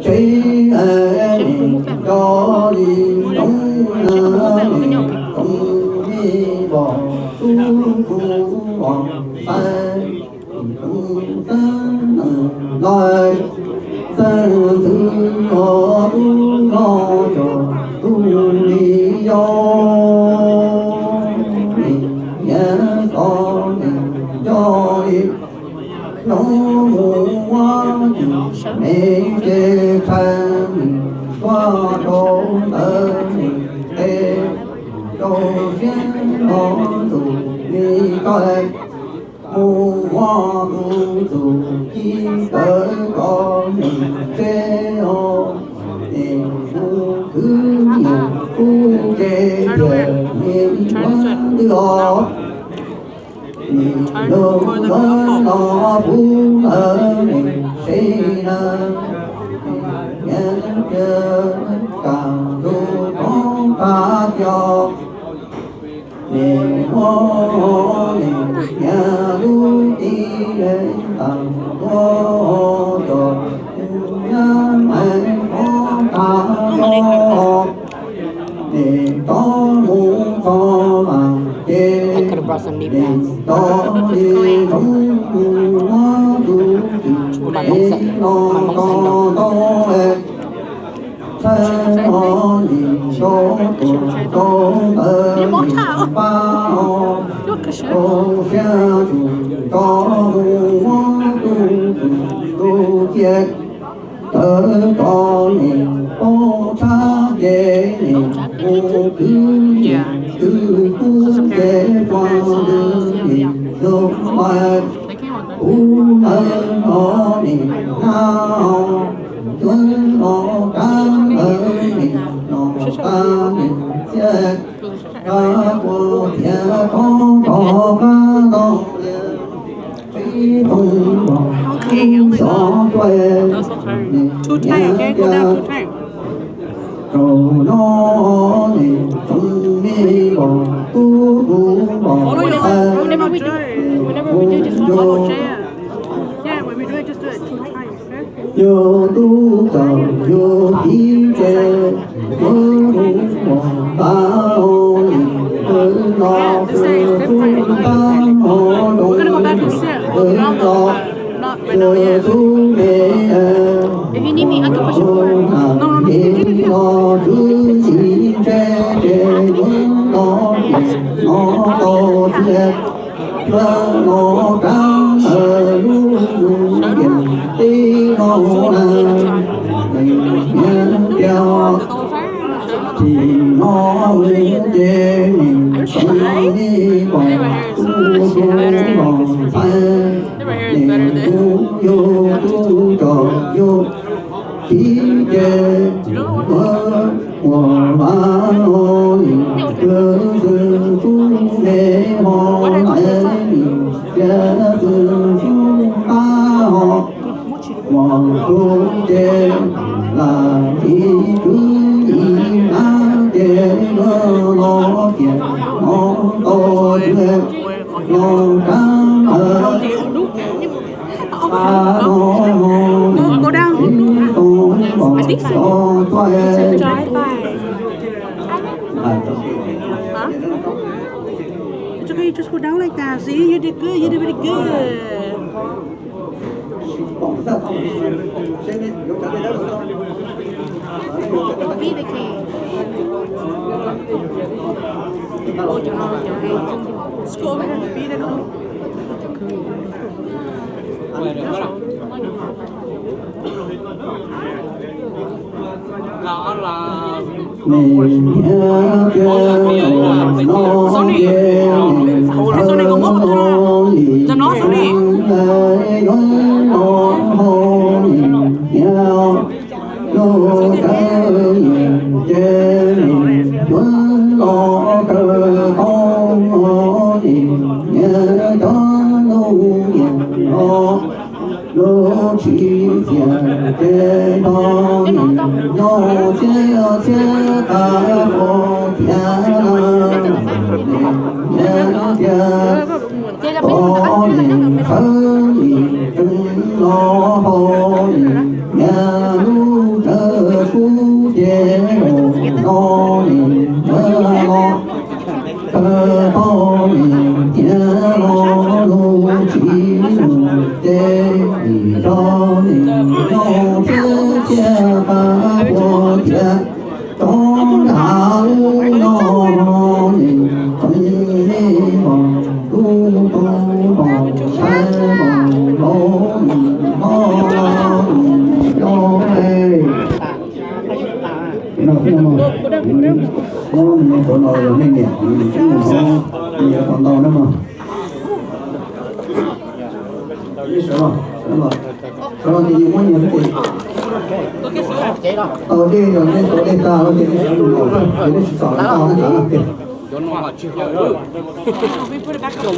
Trí cho đi đông không đi bỏ tu hoàng tay không tan lời san thứ họ tu lo cho tu đi do nhớ con cho đi nó hoa mẹ chê phan qua đô ơn ê đô phiên nó dù đi coi mù hoa mù dù khi tới có mình chê ô để mù cứ nhiều phu chê giờ nhìn quá đưa lúc nó buông ở mình xây ra nhân chờ càng đủ con ta cho niềm hoa niềm nhà lui đi đến tầng hoa cho nhà mẹ con ta cho niềm có muốn có bằng chê to đi không hoa du đi lo to em sai ho đi cho con bao con xe chủ có hoa tu chết tớ con niềm ô cha dễ niềm ô cứ dễ qua niềm lúc mai ơn họ niềm nào tuân họ cảm ơn niềm nó ta niềm chết ta của thiên con có ba lòng khi không bỏ gió quê nhớ cha rồi nó niềm không đi bỏ tu bỏ Whenever we do, just one more share. Yeah, when we do it, just do it 2 times. Okay? Yo tu cầu yo thiên chế mơ mộng bao lo phương tam hộ We're gonna go back and sit. Not right now yet. If you need me, I can push it forward. No. Nó cao ở luôn đi nó là thì nó lên trên mình không đi bỏ tu bỏ phải để vô tu trò vô khí chế hòa ba hồn cơ dương phu để họ lại ra dương phu ta họ hoàng tu chế là ý cứ ý na chế nó tiền nó to chế nó cam ở Go down. I think so. Drive by. Huh? It's okay, you just go down like that. See, you did good. You did really good. Be the king. Let's go over here and be the king. Đó là mình nhớ nó Sony có mất không thế cho nó Sony lô chỉ tiền tê đó nó chế ta vô thiên nhớ tiền có niềm khơi trưng lo hồn 年路得出结容高明得高，得高明天高路其路得一照明有天天发过天，中大无脑林春里风路东风山风龙毛有哎。那非常好，我们说到有那点，真的是也讲到那么，10了，10了，10了，你我也是得，哦，这个那昨天大了，这个是路，这个是少了，到那啥了，对。We put it back on.